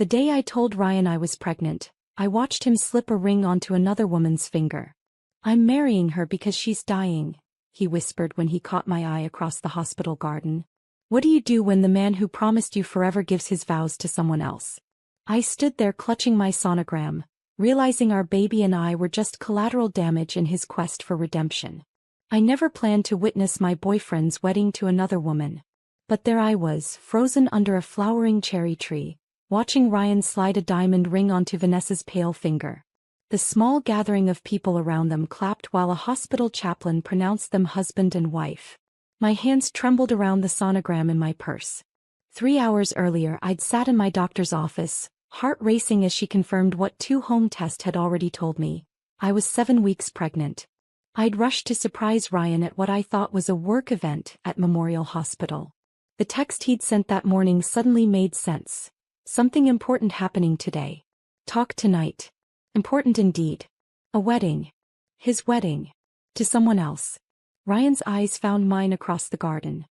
The day I told Ryan I was pregnant, I watched him slip a ring onto another woman's finger. "I'm marrying her because she's dying," he whispered when he caught my eye across the hospital garden. "What do you do when the man who promised you forever gives his vows to someone else?" I stood there clutching my sonogram, realizing our baby and I were just collateral damage in his quest for redemption. I never planned to witness my boyfriend's wedding to another woman. But there I was, frozen under a flowering cherry tree, watching Ryan slide a diamond ring onto Vanessa's pale finger. The small gathering of people around them clapped while a hospital chaplain pronounced them husband and wife. My hands trembled around the sonogram in my purse. 3 hours earlier I'd sat in my doctor's office, heart racing as she confirmed what 2 home tests had already told me. I was 7 weeks pregnant. I'd rushed to surprise Ryan at what I thought was a work event at Memorial Hospital. The text he'd sent that morning suddenly made sense. Something important happening today. Talk tonight. Important indeed. A wedding. His wedding. To someone else. Ryan's eyes found mine across the garden.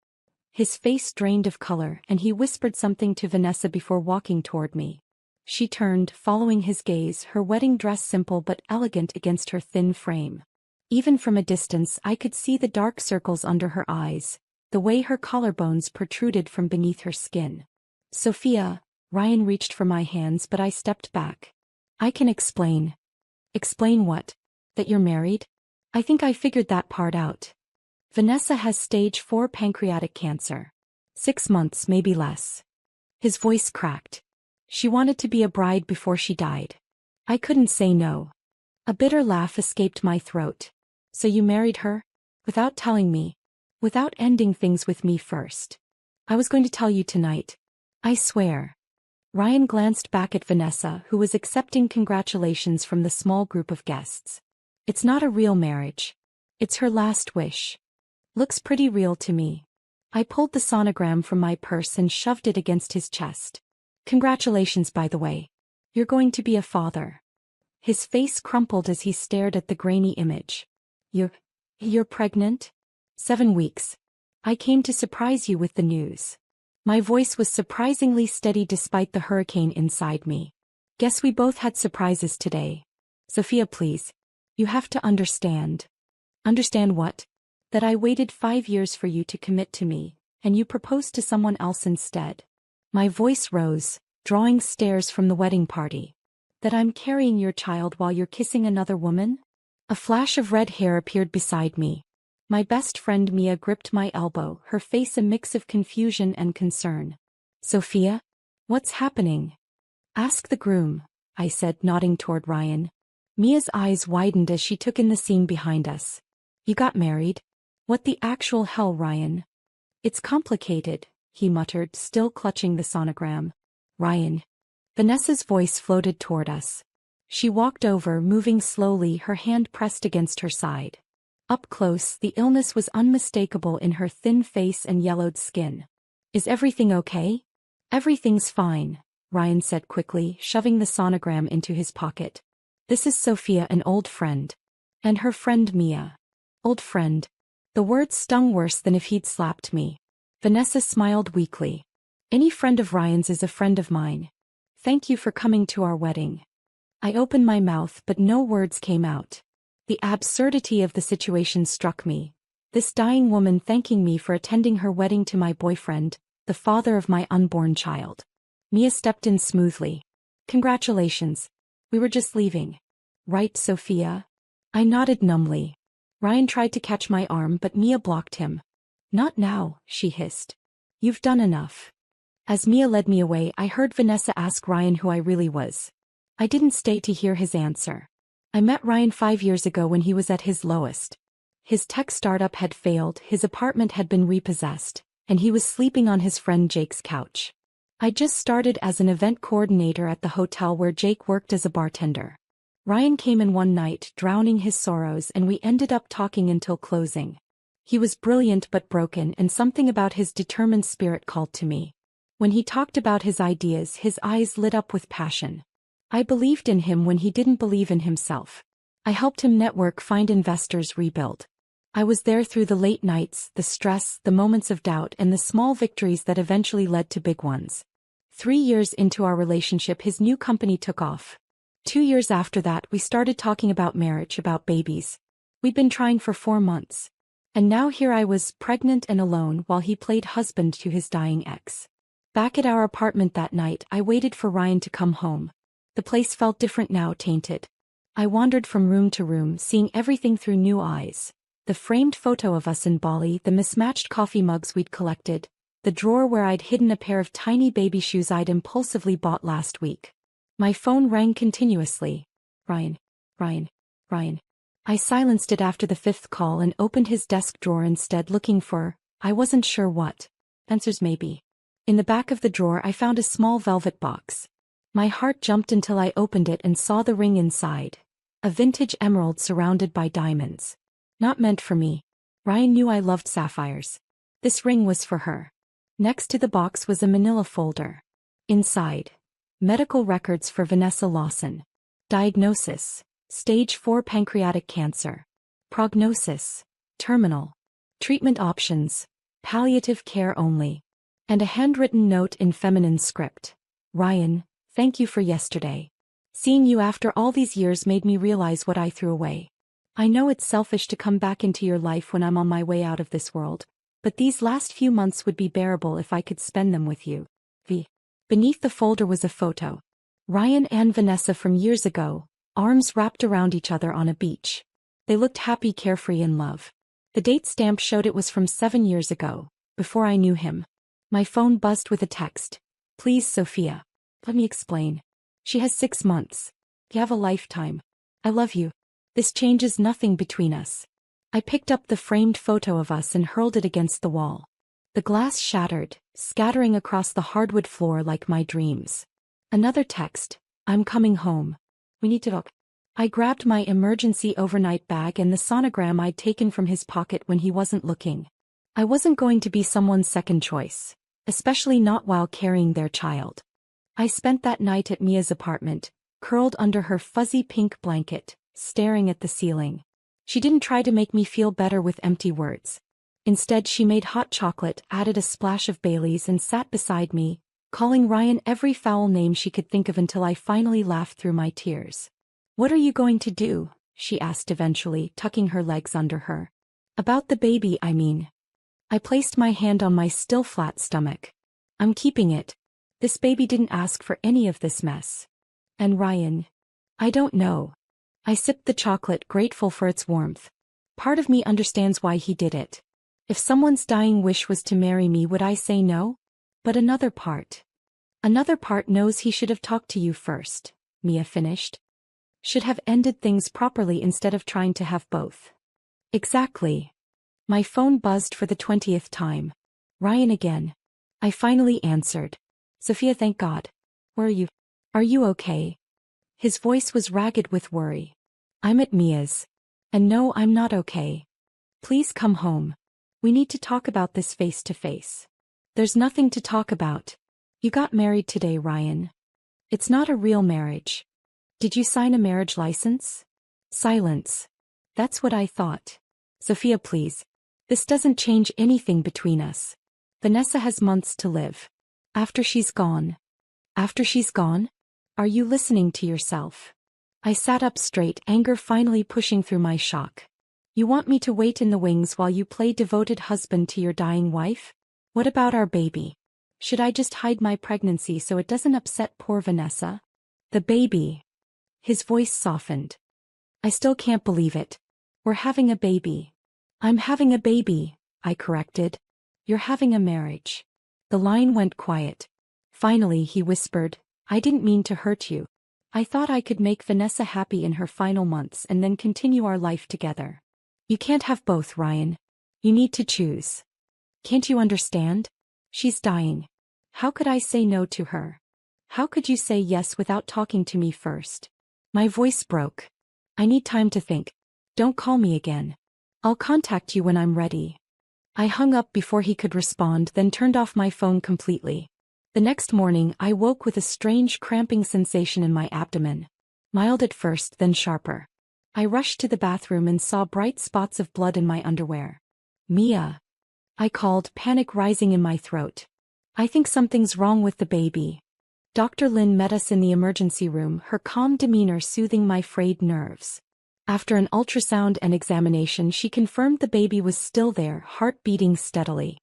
His face drained of color and he whispered something to Vanessa before walking toward me. She turned, following his gaze, her wedding dress simple but elegant against her thin frame. Even from a distance I could see the dark circles under her eyes, the way her collarbones protruded from beneath her skin. "Sophia," Ryan reached for my hands but I stepped back. "I can explain." "Explain what? That you're married?" "I think I figured that part out. Vanessa has stage 4 pancreatic cancer. 6 months, maybe less." His voice cracked. "She wanted to be a bride before she died. I couldn't say no." A bitter laugh escaped my throat. "So you married her? Without telling me? Without ending things with me first?" "I was going to tell you tonight. I swear." Ryan glanced back at Vanessa, who was accepting congratulations from the small group of guests. "It's not a real marriage. It's her last wish. Looks pretty real to me." I pulled the sonogram from my purse and shoved it against his chest. "Congratulations, by the way. You're going to be a father." His face crumpled as he stared at the grainy image. You're pregnant?" 7 weeks. I came to surprise you with the news." My voice was surprisingly steady despite the hurricane inside me. "Guess we both had surprises today. Sophia, please. You have to understand." "Understand what?" "That I waited 5 years for you to commit to me, and you proposed to someone else instead." My voice rose, drawing stares from the wedding party. "That I'm carrying your child while you're kissing another woman?" A flash of red hair appeared beside me. My best friend Mia gripped my elbow, her face a mix of confusion and concern. "Sophia? What's happening?" "Ask the groom," I said, nodding toward Ryan. Mia's eyes widened as she took in the scene behind us. "You got married? What the actual hell, Ryan?" "It's complicated," he muttered, still clutching the sonogram. "Ryan." Vanessa's voice floated toward us. She walked over, moving slowly, her hand pressed against her side. Up close, the illness was unmistakable in her thin face and yellowed skin. "Is everything okay?" "Everything's fine," Ryan said quickly, shoving the sonogram into his pocket. "This is Sophia, an old friend. And her friend Mia." "Old friend." The word stung worse than if he'd slapped me. Vanessa smiled weakly. "Any friend of Ryan's is a friend of mine. Thank you for coming to our wedding." I opened my mouth but no words came out. The absurdity of the situation struck me. This dying woman thanking me for attending her wedding to my boyfriend, the father of my unborn child. Mia stepped in smoothly. "Congratulations. We were just leaving." "Right, Sophia?" I nodded numbly. Ryan tried to catch my arm but Mia blocked him. "Not now," she hissed. "You've done enough." As Mia led me away, I heard Vanessa ask Ryan who I really was. I didn't stay to hear his answer. I met Ryan 5 years ago when he was at his lowest. His tech startup had failed, his apartment had been repossessed, and he was sleeping on his friend Jake's couch. I just started as an event coordinator at the hotel where Jake worked as a bartender. Ryan came in one night, drowning his sorrows, and we ended up talking until closing. He was brilliant but broken, and something about his determined spirit called to me. When he talked about his ideas, his eyes lit up with passion. I believed in him when he didn't believe in himself. I helped him network, find investors, rebuild. I was there through the late nights, the stress, the moments of doubt, and the small victories that eventually led to big ones. 3 years into our relationship, his new company took off. 2 years after that, we started talking about marriage, about babies. We'd been trying for 4 months. And now here I was, pregnant and alone, while he played husband to his dying ex. Back at our apartment that night, I waited for Ryan to come home. The place felt different now, tainted. I wandered from room to room, seeing everything through new eyes. The framed photo of us in Bali, the mismatched coffee mugs we'd collected, the drawer where I'd hidden a pair of tiny baby shoes I'd impulsively bought last week. My phone rang continuously. Ryan. Ryan. Ryan. I silenced it after the 5th call and opened his desk drawer instead, looking for, I wasn't sure what. Answers maybe. In the back of the drawer I found a small velvet box. My heart jumped until I opened it and saw the ring inside. A vintage emerald surrounded by diamonds. Not meant for me. Ryan knew I loved sapphires. This ring was for her. Next to the box was a manila folder. Inside, medical records for Vanessa Lawson. Diagnosis: Stage 4 pancreatic cancer. Prognosis: terminal. Treatment options: palliative care only. And a handwritten note in feminine script. Ryan, thank you for yesterday. Seeing you after all these years made me realize what I threw away. I know it's selfish to come back into your life when I'm on my way out of this world, but these last few months would be bearable if I could spend them with you. V. Beneath the folder was a photo. Ryan and Vanessa from years ago, arms wrapped around each other on a beach. They looked happy, carefree, in love. The date stamp showed it was from 7 years ago, before I knew him. My phone buzzed with a text. Please, Sophia. Let me explain. She has 6 months. You have a lifetime. I love you. This changes nothing between us. I picked up the framed photo of us and hurled it against the wall. The glass shattered, scattering across the hardwood floor like my dreams. Another text. I'm coming home. We need to talk. I grabbed my emergency overnight bag and the sonogram I'd taken from his pocket when he wasn't looking. I wasn't going to be someone's second choice, especially not while carrying their child. I spent that night at Mia's apartment, curled under her fuzzy pink blanket, staring at the ceiling. She didn't try to make me feel better with empty words. Instead, she made hot chocolate, added a splash of Bailey's, and sat beside me, calling Ryan every foul name she could think of until I finally laughed through my tears. What are you going to do? She asked eventually, tucking her legs under her. About the baby, I mean. I placed my hand on my still flat stomach. I'm keeping it. This baby didn't ask for any of this mess. And Ryan? I don't know. I sipped the chocolate, grateful for its warmth. Part of me understands why he did it. If someone's dying wish was to marry me, would I say no? But another part knows he should have talked to you first, Mia finished. Should have ended things properly instead of trying to have both. Exactly. My phone buzzed for the 20th time. Ryan again. I finally answered. Sophia, thank God. Where are you? Are you okay? His voice was ragged with worry. I'm at Mia's. And no, I'm not okay. Please come home. We need to talk about this face to face. There's nothing to talk about. You got married today, Ryan. It's not a real marriage. Did you sign a marriage license? Silence. That's what I thought. Sophia, please. This doesn't change anything between us. Vanessa has months to live. After she's gone. After she's gone? Are you listening to yourself? I sat up straight, anger finally pushing through my shock. You want me to wait in the wings while you play devoted husband to your dying wife? What about our baby? Should I just hide my pregnancy so it doesn't upset poor Vanessa? The baby. His voice softened. I still can't believe it. We're having a baby. I'm having a baby, I corrected. You're having a marriage. The line went quiet. Finally, he whispered, I didn't mean to hurt you. I thought I could make Vanessa happy in her final months and then continue our life together. You can't have both, Ryan. You need to choose. Can't you understand? She's dying. How could I say no to her? How could you say yes without talking to me first? My voice broke. I need time to think. Don't call me again. I'll contact you when I'm ready. I hung up before he could respond, then turned off my phone completely. The next morning, I woke with a strange cramping sensation in my abdomen. Mild at first, then sharper. I rushed to the bathroom and saw bright spots of blood in my underwear. Mia. I called, panic rising in my throat. I think something's wrong with the baby. Dr. Lin met us in the emergency room, her calm demeanor soothing my frayed nerves. After an ultrasound and examination, she confirmed the baby was still there, heart beating steadily.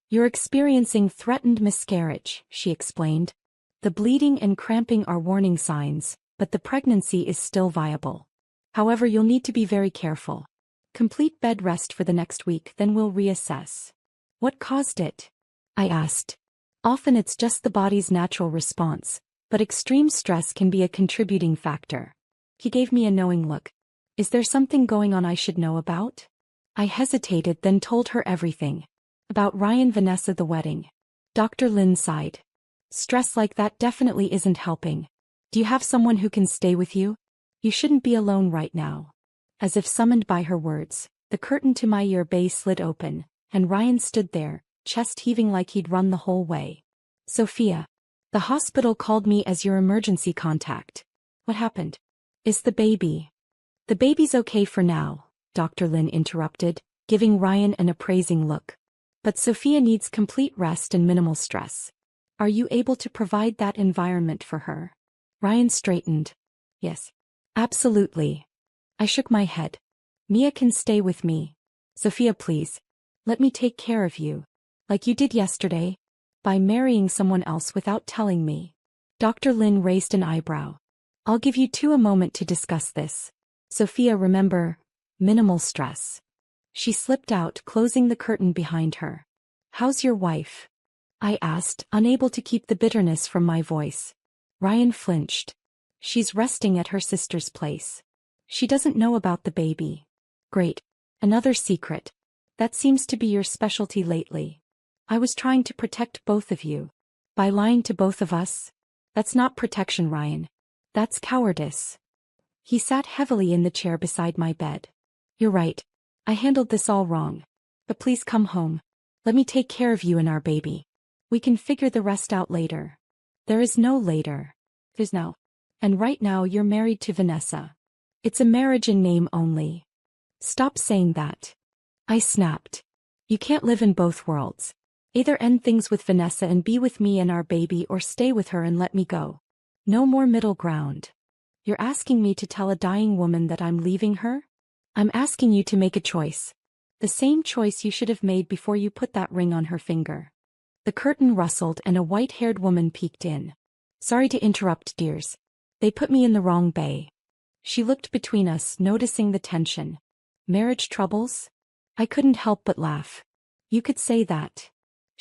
"You're experiencing threatened miscarriage," she explained. "The bleeding and cramping are warning signs, but the pregnancy is still viable. However, you'll need to be very careful. Complete bed rest for the next week, then we'll reassess." "What caused it?" I asked. "Often it's just the body's natural response, but extreme stress can be a contributing factor." He gave me a knowing look. "Is there something going on I should know about?" I hesitated, then told her everything. About Ryan, Vanessa, the wedding. Dr. Lin sighed. "Stress like that definitely isn't helping. Do you have someone who can stay with you? You shouldn't be alone right now." As if summoned by her words, the curtain to my ear bay slid open, and Ryan stood there, chest heaving like he'd run the whole way. "Sophia, the hospital called me as your emergency contact. What happened?" "Is the baby?" "The baby's okay for now," Dr. Lin interrupted, giving Ryan an appraising look. "But Sophia needs complete rest and minimal stress. Are you able to provide that environment for her?" Ryan straightened. "Yes. Absolutely." I shook my head. "Mia can stay with me. Sophia, please. Let me take care of you. Like you did yesterday. By marrying someone else without telling me." Dr. Lin raised an eyebrow. "I'll give you two a moment to discuss this. Sophia, remember, minimal stress." She slipped out, closing the curtain behind her. "How's your wife?" I asked, unable to keep the bitterness from my voice. Ryan flinched. "She's resting at her sister's place. She doesn't know about the baby." "Great. Another secret. That seems to be your specialty lately." "I was trying to protect both of you." "By lying to both of us?" "That's not protection, Ryan. That's cowardice." He sat heavily in the chair beside my bed. "You're right. I handled this all wrong. But please come home. Let me take care of you and our baby. We can figure the rest out later." "There is no later. There's now. And right now you're married to Vanessa. It's a marriage in name only." "Stop saying that." I snapped. "You can't live in both worlds. Either end things with Vanessa and be with me and our baby, or stay with her and let me go. No more middle ground. You're asking me to tell a dying woman that I'm leaving her? I'm asking you to make a choice. The same choice you should have made before you put that ring on her finger." The curtain rustled and a white-haired woman peeked in. "Sorry to interrupt, dears. They put me in the wrong bay." She looked between us, noticing the tension. "Marriage troubles?" I couldn't help but laugh. "You could say that."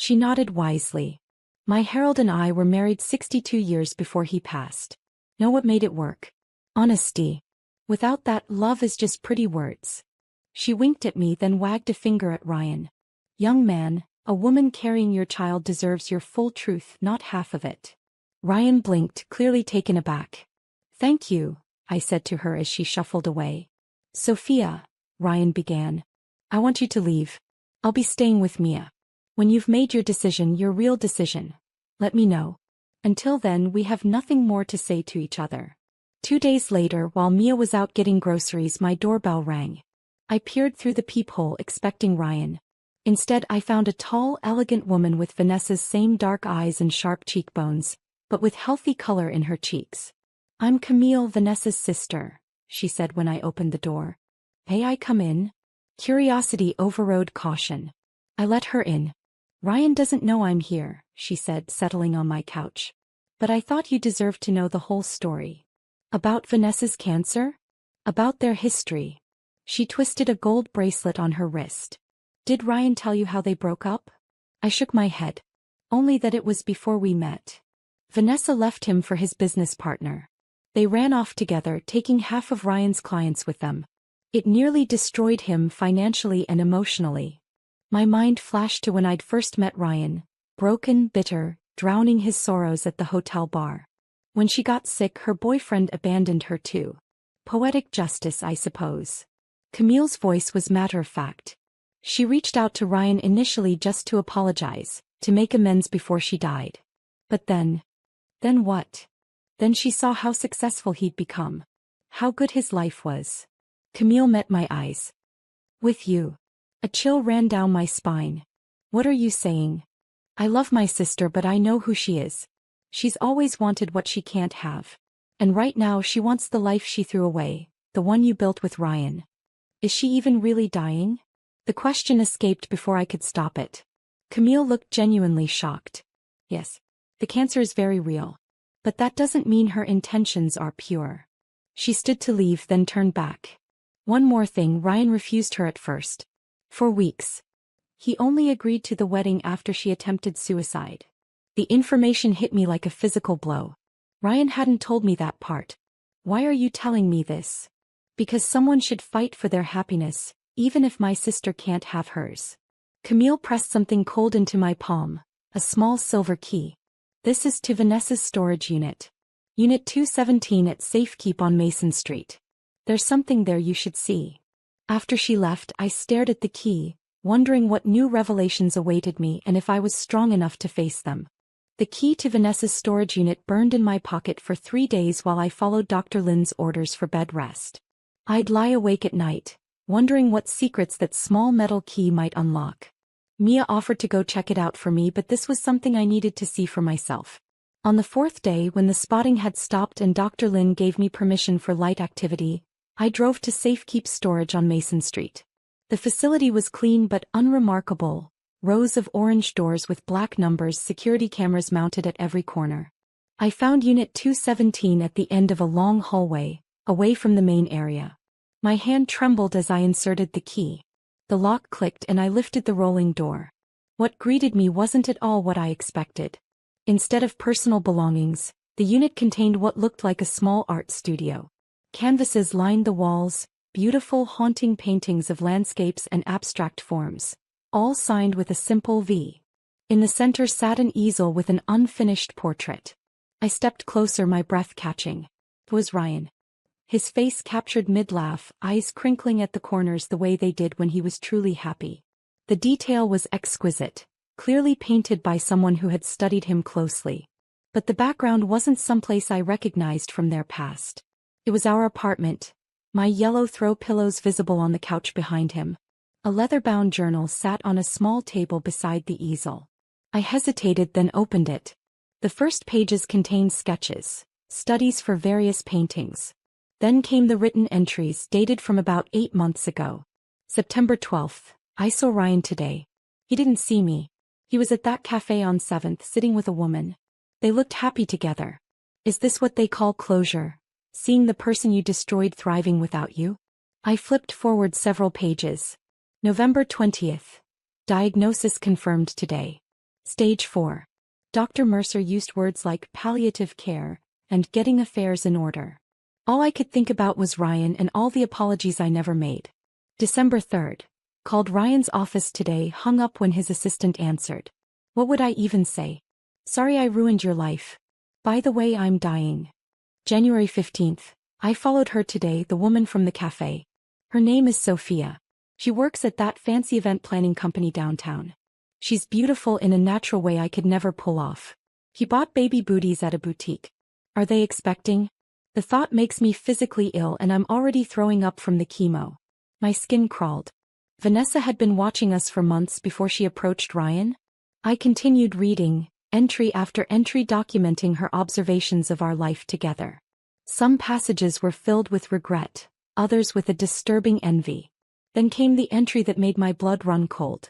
She nodded wisely. "My Harold and I were married 62 years before he passed. Know what made it work? Honesty. Without that, love is just pretty words." She winked at me, then wagged a finger at Ryan. "Young man, a woman carrying your child deserves your full truth, not half of it." Ryan blinked, clearly taken aback. "Thank you," I said to her as she shuffled away. "Sophia," Ryan began, "I want you to leave. I'll be staying with Mia. When you've made your decision, your real decision, let me know. Until then, we have nothing more to say to each other." 2 days later, while Mia was out getting groceries, my doorbell rang. I peered through the peephole expecting Ryan. Instead, I found a tall, elegant woman with Vanessa's same dark eyes and sharp cheekbones, but with healthy color in her cheeks. "I'm Camille, Vanessa's sister," she said when I opened the door. "May I come in?" Curiosity overrode caution. I let her in. "Ryan doesn't know I'm here," she said, settling on my couch. "But I thought you deserved to know the whole story." "About Vanessa's cancer?" "About their history." She twisted a gold bracelet on her wrist. "Did Ryan tell you how they broke up?" I shook my head. "Only that it was before we met. Vanessa left him for his business partner. They ran off together, taking half of Ryan's clients with them. It nearly destroyed him financially and emotionally." My mind flashed to when I'd first met Ryan, broken, bitter, drowning his sorrows at the hotel bar. When she got sick, her boyfriend abandoned her too. Poetic justice, I suppose. Camille's voice was matter-of-fact. She reached out to Ryan initially just to apologize, to make amends before she died. But then what? Then she saw how successful he'd become. How good his life was. Camille met my eyes. "With you." A chill ran down my spine. "What are you saying?" "I love my sister, but I know who she is. She's always wanted what she can't have. And right now she wants the life she threw away, the one you built with Ryan. Is she even really dying? The question escaped before I could stop it. Camille looked genuinely shocked. Yes. The cancer is very real. But that doesn't mean her intentions are pure. She stood to leave, then turned back. One more thing, Ryan refused her at first. For weeks. He only agreed to the wedding after she attempted suicide. The information hit me like a physical blow. Ryan hadn't told me that part. Why are you telling me this? Because someone should fight for their happiness, even if my sister can't have hers. Camille pressed something cold into my palm, a small silver key. This is to Vanessa's storage unit. Unit 217 at Safekeep on Mason Street. There's something there you should see. After she left, I stared at the key, wondering what new revelations awaited me and if I was strong enough to face them. The key to Vanessa's storage unit burned in my pocket for 3 days while I followed Dr. Lin's orders for bed rest. I'd lie awake at night, wondering what secrets that small metal key might unlock. Mia offered to go check it out for me, but this was something I needed to see for myself. On the 4th day, when the spotting had stopped and Dr. Lin gave me permission for light activity, I drove to Safekeep Storage on Mason Street. The facility was clean but unremarkable. Rows of orange doors with black numbers, security cameras mounted at every corner. I found Unit 217 at the end of a long hallway, away from the main area. My hand trembled as I inserted the key. The lock clicked and I lifted the rolling door. What greeted me wasn't at all what I expected. Instead of personal belongings, the unit contained what looked like a small art studio. Canvases lined the walls, beautiful haunting paintings of landscapes and abstract forms, all signed with a simple V. In the center sat an easel with an unfinished portrait. I stepped closer, my breath catching. It was Ryan. His face captured mid-laugh, eyes crinkling at the corners the way they did when he was truly happy. The detail was exquisite, clearly painted by someone who had studied him closely. But the background wasn't someplace I recognized from their past. It was our apartment. My yellow throw pillows visible on the couch behind him. A leather-bound journal sat on a small table beside the easel. I hesitated, then opened it. The first pages contained sketches, studies for various paintings. Then came the written entries dated from about 8 months ago. September 12th. I saw Ryan today. He didn't see me. He was at that cafe on 7th sitting with a woman. They looked happy together. Is this what they call closure? Seeing the person you destroyed thriving without you? I flipped forward several pages. November 20th. Diagnosis confirmed today. Stage 4. Dr. Mercer used words like palliative care and getting affairs in order. All I could think about was Ryan and all the apologies I never made. December 3rd. Called Ryan's office today, hung up when his assistant answered. What would I even say? Sorry I ruined your life. By the way, I'm dying. January 15th. I followed her today, the woman from the cafe. Her name is Sophia. She works at that fancy event planning company downtown. She's beautiful in a natural way I could never pull off. He bought baby booties at a boutique. Are they expecting? The thought makes me physically ill and I'm already throwing up from the chemo. My skin crawled. Vanessa had been watching us for months before she approached Ryan. I continued reading, entry after entry documenting her observations of our life together. Some passages were filled with regret, others with a disturbing envy. Then came the entry that made my blood run cold.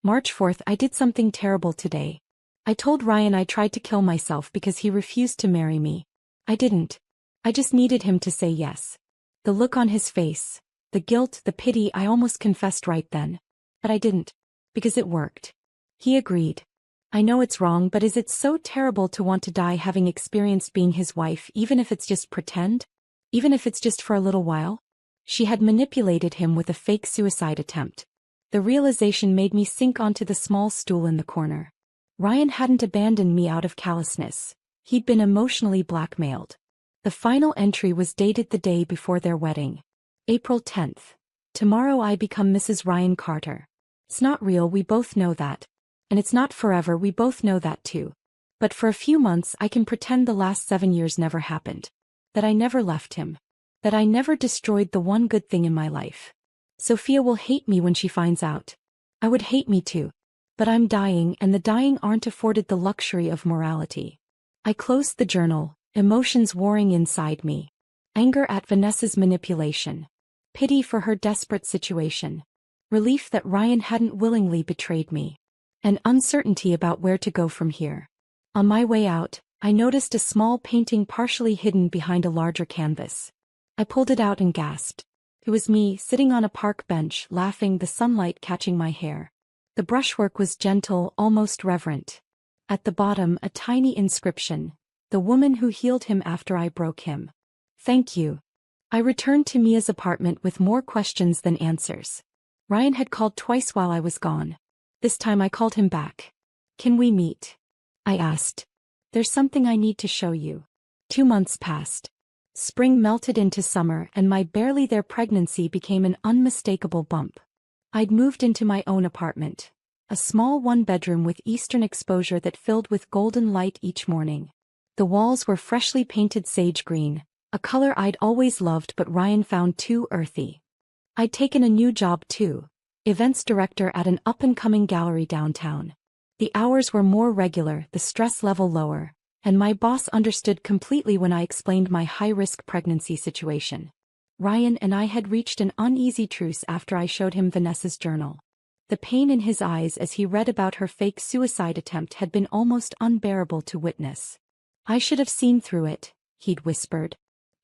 March 4th. I did something terrible today. I told Ryan I tried to kill myself because he refused to marry me. I didn't. I just needed him to say yes. The look on his face, the guilt, the pity, I almost confessed right then. But I didn't. Because it worked. He agreed. I know it's wrong, but is it so terrible to want to die having experienced being his wife, even if it's just pretend? Even if it's just for a little while? She had manipulated him with a fake suicide attempt. The realization made me sink onto the small stool in the corner. Ryan hadn't abandoned me out of callousness. He'd been emotionally blackmailed. The final entry was dated the day before their wedding. April 10th. Tomorrow I become Mrs. Ryan Carter. It's not real, we both know that. And it's not forever, we both know that too. But for a few months I can pretend the last 7 years never happened. That I never left him. That I never destroyed the one good thing in my life. Sophia will hate me when she finds out. I would hate me too. But I'm dying, and the dying aren't afforded the luxury of morality. I closed the journal, emotions warring inside me. Anger at Vanessa's manipulation. Pity for her desperate situation. Relief that Ryan hadn't willingly betrayed me. And uncertainty about where to go from here. On my way out, I noticed a small painting partially hidden behind a larger canvas. I pulled it out and gasped. It was me, sitting on a park bench, laughing, the sunlight catching my hair. The brushwork was gentle, almost reverent. At the bottom, a tiny inscription. The woman who healed him after I broke him. Thank you. I returned to Mia's apartment with more questions than answers. Ryan had called twice while I was gone. This time I called him back. Can we meet? I asked. There's something I need to show you. 2 months passed. Spring melted into summer and my barely there pregnancy became an unmistakable bump. I'd moved into my own apartment. A small one-bedroom with eastern exposure that filled with golden light each morning. The walls were freshly painted sage green, a color I'd always loved but Ryan found too earthy. I'd taken a new job too, events director at an up-and-coming gallery downtown. The hours were more regular, the stress level lower, and my boss understood completely when I explained my high-risk pregnancy situation. Ryan and I had reached an uneasy truce after I showed him Vanessa's journal. The pain in his eyes as he read about her fake suicide attempt had been almost unbearable to witness. I should have seen through it, he'd whispered.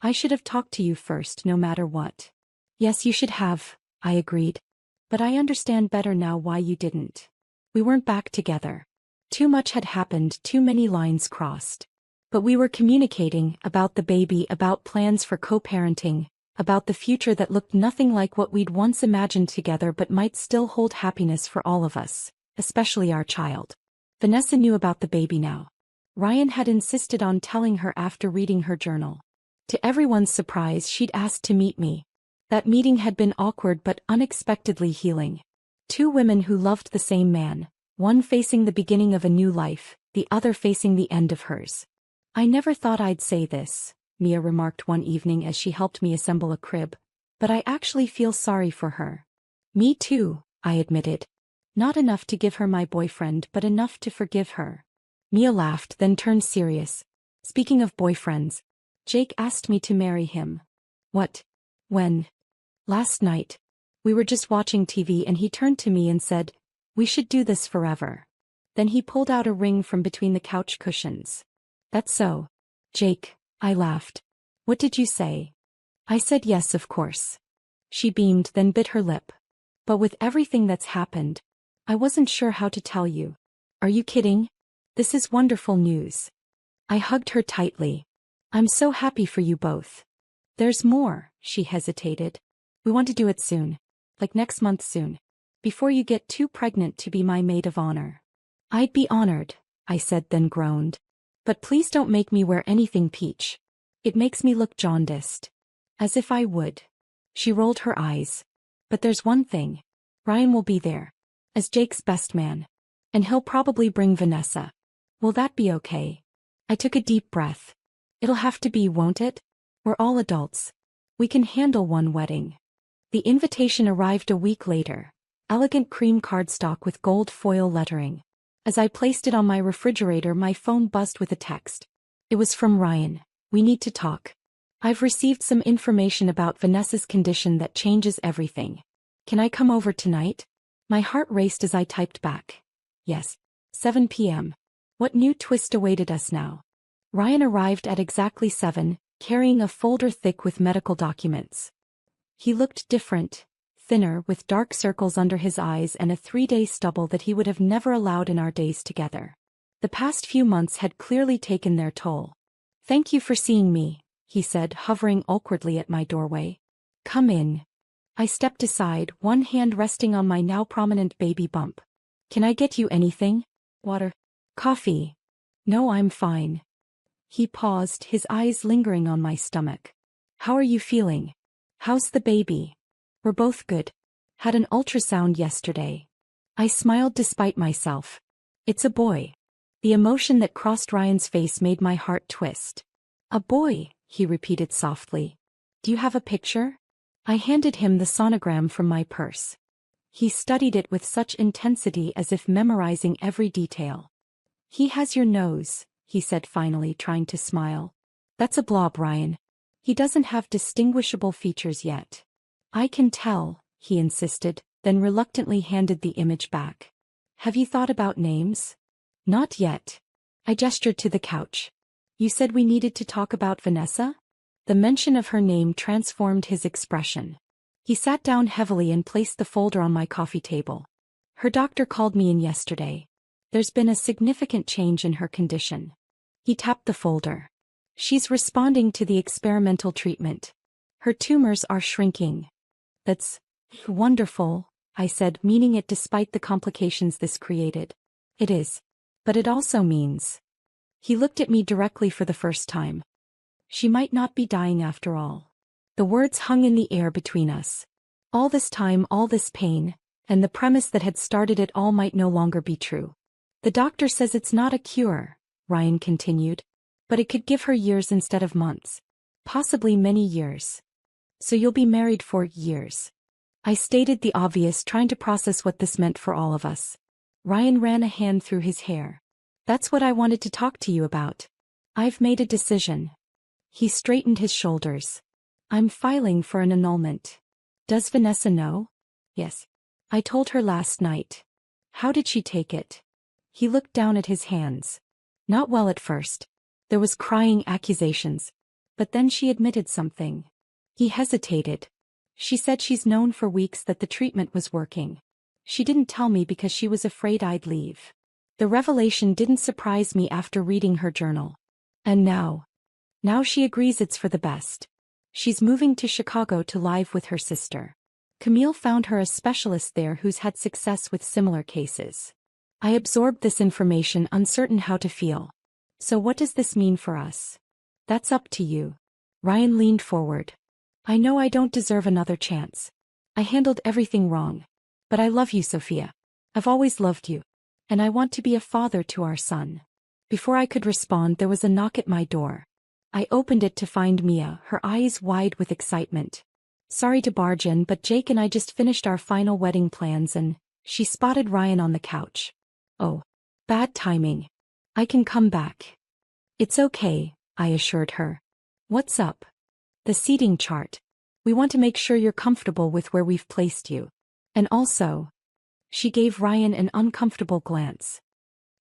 I should have talked to you first, no matter what. Yes, you should have, I agreed. But I understand better now why you didn't. We weren't back together. Too much had happened, too many lines crossed. But we were communicating about the baby, about plans for co-parenting, about the future that looked nothing like what we'd once imagined together but might still hold happiness for all of us, especially our child. Vanessa knew about the baby now. Ryan had insisted on telling her after reading her journal. To everyone's surprise, she'd asked to meet me. That meeting had been awkward but unexpectedly healing. 2 women who loved the same man, one facing the beginning of a new life, the other facing the end of hers. I never thought I'd say this, Mia remarked one evening as she helped me assemble a crib, but I actually feel sorry for her. Me too, I admitted. Not enough to give her my boyfriend but enough to forgive her. Mia laughed, then turned serious. Speaking of boyfriends, Jake asked me to marry him. What? When? Last night. We were just watching TV and he turned to me and said, "We should do this forever." Then he pulled out a ring from between the couch cushions. That's so. Jake, I laughed. What did you say? I said yes, of course. She beamed, then bit her lip. But with everything that's happened, I wasn't sure how to tell you. Are you kidding? This is wonderful news. I hugged her tightly. I'm so happy for you both. There's more, she hesitated. We want to do it soon. Like next month soon. Before you get too pregnant to be my maid of honor. I'd be honored, I said, then groaned. But please don't make me wear anything peach. It makes me look jaundiced. As if I would. She rolled her eyes. But there's one thing. Ryan will be there. As Jake's best man. And he'll probably bring Vanessa. Will that be okay? I took a deep breath. It'll have to be, won't it? We're all adults. We can handle one wedding. The invitation arrived a week later. Elegant cream cardstock with gold foil lettering. As I placed it on my refrigerator, my phone buzzed with a text. It was from Ryan. We need to talk. I've received some information about Vanessa's condition that changes everything. Can I come over tonight? My heart raced as I typed back. Yes. 7 p.m. What new twist awaited us now? Ryan arrived at exactly 7, carrying a folder thick with medical documents. He looked different, thinner, with dark circles under his eyes and a 3-day stubble that he would have never allowed in our days together. The past few months had clearly taken their toll. Thank you for seeing me, he said, hovering awkwardly at my doorway. Come in. I stepped aside, one hand resting on my now prominent baby bump. Can I get you anything? Water? Coffee? No, I'm fine. He paused, his eyes lingering on my stomach. How are you feeling? How's the baby? We're both good. Had an ultrasound yesterday. I smiled despite myself. It's a boy. The emotion that crossed Ryan's face made my heart twist. A boy, he repeated softly. Do you have a picture? I handed him the sonogram from my purse. He studied it with such intensity as if memorizing every detail. He has your nose, he said finally, trying to smile. That's a blob, Ryan. He doesn't have distinguishable features yet. I can tell, he insisted, then reluctantly handed the image back. Have you thought about names? Not yet. I gestured to the couch. You said we needed to talk about Vanessa? The mention of her name transformed his expression. He sat down heavily and placed the folder on my coffee table. Her doctor called me in yesterday. There's been a significant change in her condition. He tapped the folder. She's responding to the experimental treatment. Her tumors are shrinking. That's wonderful, I said, meaning it despite the complications this created. It is. But it also means. He looked at me directly for the first time. She might not be dying after all. The words hung in the air between us. All this time, all this pain, and the premise that had started it all might no longer be true. The doctor says it's not a cure, Ryan continued, but it could give her years instead of months. Possibly many years. So you'll be married for years. I stated the obvious, trying to process what this meant for all of us. Ryan ran a hand through his hair. That's what I wanted to talk to you about. I've made a decision. He straightened his shoulders. I'm filing for an annulment. Does Vanessa know? Yes. I told her last night. How did she take it? He looked down at his hands. Not well at first. There was crying, accusations. But then she admitted something. He hesitated. She said she's known for weeks that the treatment was working. She didn't tell me because she was afraid I'd leave. The revelation didn't surprise me after reading her journal. And now she agrees it's for the best. She's moving to Chicago to live with her sister. Camille found her a specialist there who's had success with similar cases. I absorbed this information, uncertain how to feel. So what does this mean for us? That's up to you. Ryan leaned forward. I know I don't deserve another chance. I handled everything wrong. But I love you, Sophia. I've always loved you. And I want to be a father to our son. Before I could respond, there was a knock at my door. I opened it to find Mia, her eyes wide with excitement. Sorry to barge in, but Jake and I just finished our final wedding plans and she spotted Ryan on the couch. Oh. Bad timing. I can come back. It's okay, I assured her. What's up? The seating chart. We want to make sure you're comfortable with where we've placed you. And also. She gave Ryan an uncomfortable glance.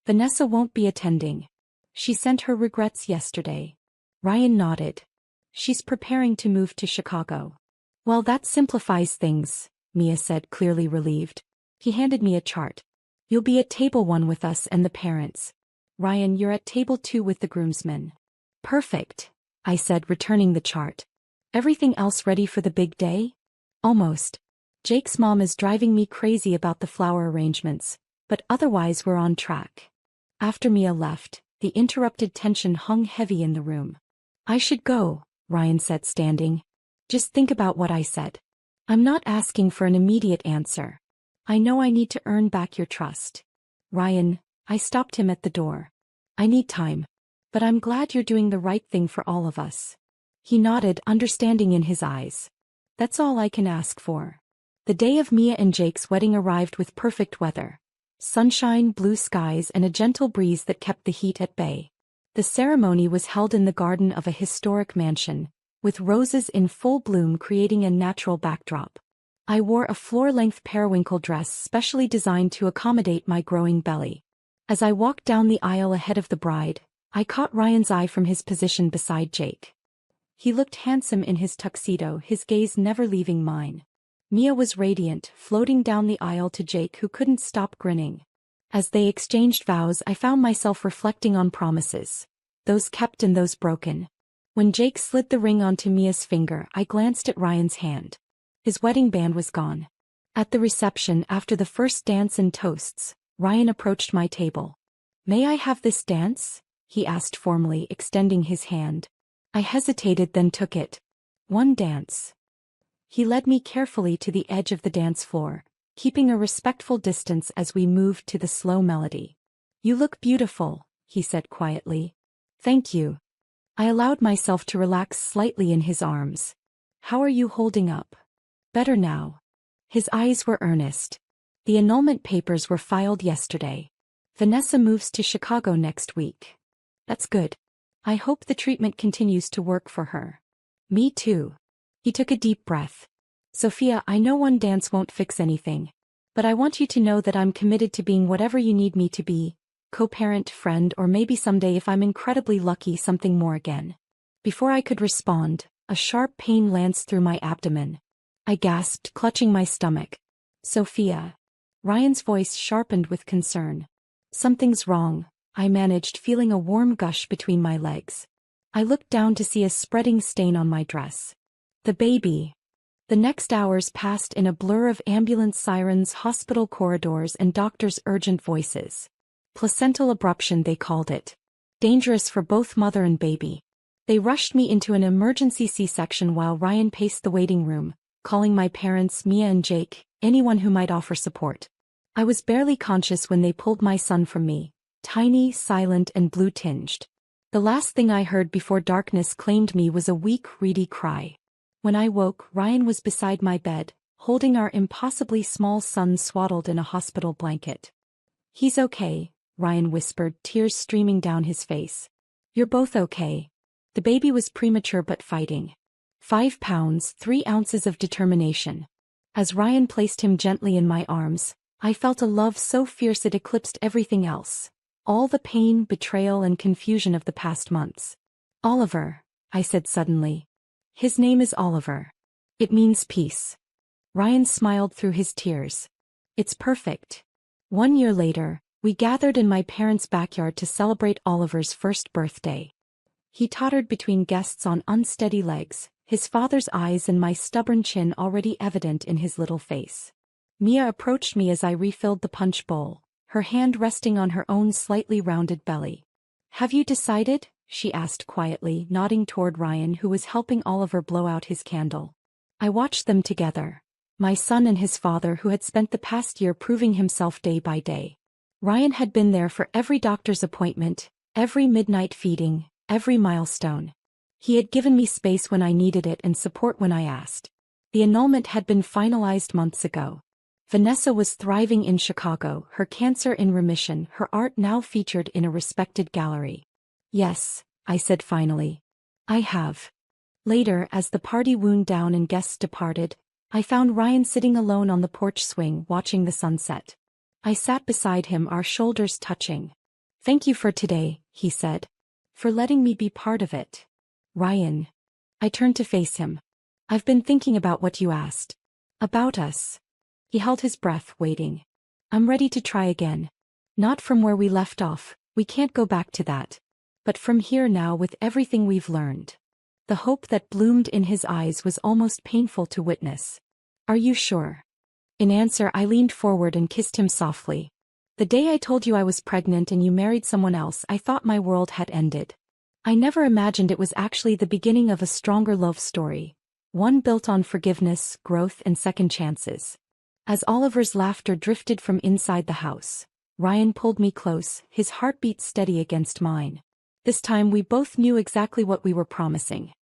Vanessa won't be attending. She sent her regrets yesterday. Ryan nodded. She's preparing to move to Chicago. Well, that simplifies things, Mia said, clearly relieved. He handed me a chart. You'll be at table 1 with us and the parents. Ryan, you're at table 2 with the groomsmen. Perfect, I said, returning the chart. Everything else ready for the big day? Almost. Jake's mom is driving me crazy about the flower arrangements, but otherwise we're on track. After Mia left, the interrupted tension hung heavy in the room. I should go, Ryan said, standing. Just think about what I said. I'm not asking for an immediate answer. I know I need to earn back your trust. Ryan, I stopped him at the door. I need time. But I'm glad you're doing the right thing for all of us. He nodded, understanding in his eyes. That's all I can ask for. The day of Mia and Jake's wedding arrived with perfect weather. Sunshine, blue skies, and a gentle breeze that kept the heat at bay. The ceremony was held in the garden of a historic mansion, with roses in full bloom creating a natural backdrop. I wore a floor-length periwinkle dress specially designed to accommodate my growing belly. As I walked down the aisle ahead of the bride, I caught Ryan's eye from his position beside Jake. He looked handsome in his tuxedo, his gaze never leaving mine. Mia was radiant, floating down the aisle to Jake, who couldn't stop grinning. As they exchanged vows, I found myself reflecting on promises. Those kept and those broken. When Jake slid the ring onto Mia's finger, I glanced at Ryan's hand. His wedding band was gone. At the reception, after the first dance and toasts, Ryan approached my table. May I have this dance? He asked formally, extending his hand. I hesitated, then took it. One dance. He led me carefully to the edge of the dance floor, keeping a respectful distance as we moved to the slow melody. You look beautiful, he said quietly. Thank you. I allowed myself to relax slightly in his arms. How are you holding up? Better now. His eyes were earnest. The annulment papers were filed yesterday. Vanessa moves to Chicago next week. That's good. I hope the treatment continues to work for her. Me too. He took a deep breath. Sophia, I know one dance won't fix anything. But I want you to know that I'm committed to being whatever you need me to be, co-parent, friend, or maybe someday if I'm incredibly lucky something more again. Before I could respond, a sharp pain lanced through my abdomen. I gasped, clutching my stomach. Sophia. Ryan's voice sharpened with concern. Something's wrong, I managed, feeling a warm gush between my legs. I looked down to see a spreading stain on my dress. The baby. The next hours passed in a blur of ambulance sirens, hospital corridors, and doctors' urgent voices. Placental abruption, they called it. Dangerous for both mother and baby. They rushed me into an emergency C-section while Ryan paced the waiting room, calling my parents, Mia and Jake, anyone who might offer support. I was barely conscious when they pulled my son from me, tiny, silent, and blue-tinged. The last thing I heard before darkness claimed me was a weak, reedy cry. When I woke, Ryan was beside my bed, holding our impossibly small son swaddled in a hospital blanket. He's okay, Ryan whispered, tears streaming down his face. You're both okay. The baby was premature but fighting. 5 pounds, 3 ounces of determination. As Ryan placed him gently in my arms, I felt a love so fierce it eclipsed everything else. All the pain, betrayal, and confusion of the past months. Oliver, I said suddenly. His name is Oliver. It means peace. Ryan smiled through his tears. It's perfect. 1 year later, we gathered in my parents' backyard to celebrate Oliver's first birthday. He tottered between guests on unsteady legs, his father's eyes and my stubborn chin already evident in his little face. Mia approached me as I refilled the punch bowl, her hand resting on her own slightly rounded belly. Have you decided? She asked quietly, nodding toward Ryan, who was helping Oliver blow out his candle. I watched them together. My son and his father, who had spent the past year proving himself day by day. Ryan had been there for every doctor's appointment, every midnight feeding, every milestone. He had given me space when I needed it and support when I asked. The annulment had been finalized months ago. Vanessa was thriving in Chicago, her cancer in remission, her art now featured in a respected gallery. Yes, I said finally. I have. Later, as the party wound down and guests departed, I found Ryan sitting alone on the porch swing watching the sunset. I sat beside him, our shoulders touching. Thank you for today, he said. For letting me be part of it. Ryan. I turned to face him. I've been thinking about what you asked. About us. He held his breath, waiting. I'm ready to try again. Not from where we left off, we can't go back to that. But from here now, with everything we've learned. The hope that bloomed in his eyes was almost painful to witness. Are you sure? In answer, I leaned forward and kissed him softly. The day I told you I was pregnant and you married someone else, I thought my world had ended. I never imagined it was actually the beginning of a stronger love story. One built on forgiveness, growth, and second chances. As Oliver's laughter drifted from inside the house, Ryan pulled me close, his heartbeat steady against mine. This time we both knew exactly what we were promising.